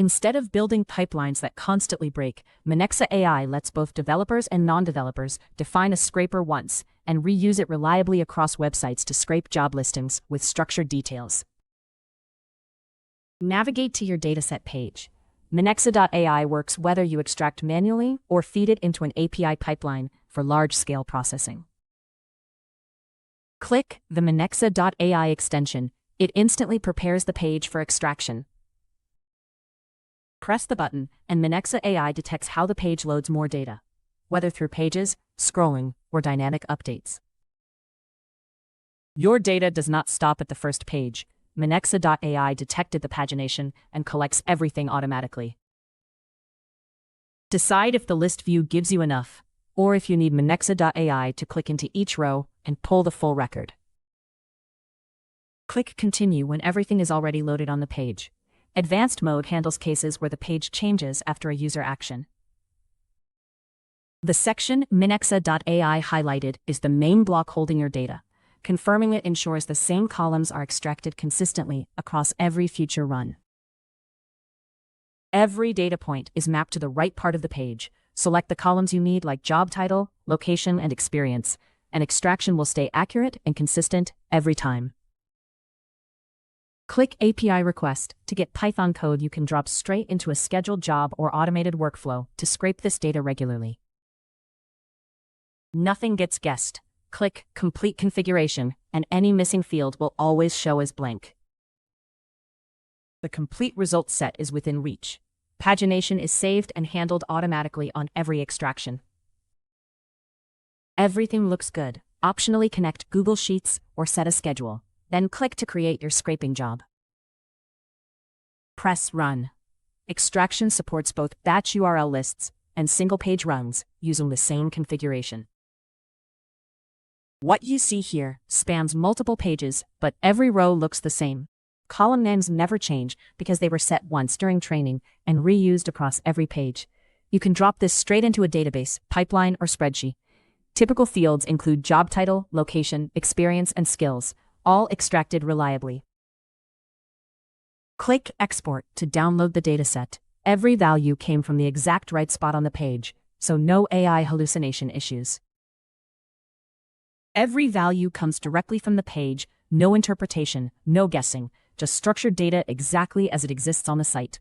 Instead of building pipelines that constantly break, Minexa.ai lets both developers and non-developers define a scraper once and reuse it reliably across websites to scrape job listings with structured details. Navigate to your dataset page. Minexa.ai works whether you extract manually or feed it into an API pipeline for large-scale processing. Click the Minexa.ai extension. It instantly prepares the page for extraction. Press the button, and Minexa.ai detects how the page loads more data, whether through pages, scrolling, or dynamic updates. Your data does not stop at the first page. Minexa.ai detected the pagination and collects everything automatically. Decide if the list view gives you enough, or if you need Minexa.ai to click into each row and pull the full record. Click Continue when everything is already loaded on the page. Advanced mode handles cases where the page changes after a user action. The section Minexa.ai highlighted is the main block holding your data. Confirming it ensures the same columns are extracted consistently across every future run. Every data point is mapped to the right part of the page. Select the columns you need like job title, location, and experience, and extraction will stay accurate and consistent every time. Click API Request to get Python code you can drop straight into a scheduled job or automated workflow to scrape this data regularly. Nothing gets guessed. Click Complete Configuration, and any missing field will always show as blank. The complete result set is within reach. Pagination is saved and handled automatically on every extraction. Everything looks good. Optionally connect Google Sheets or set a schedule. Then click to create your scraping job. Press Run. Extraction supports both batch URL lists and single-page runs using the same configuration. What you see here spans multiple pages, but every row looks the same. Column names never change because they were set once during training and reused across every page. You can drop this straight into a database, pipeline, or spreadsheet. Typical fields include job title, location, experience, and skills, all extracted reliably. Click Export to download the dataset. Every value came from the exact right spot on the page, so no AI hallucination issues. Every value comes directly from the page, no interpretation, no guessing, just structured data exactly as it exists on the site.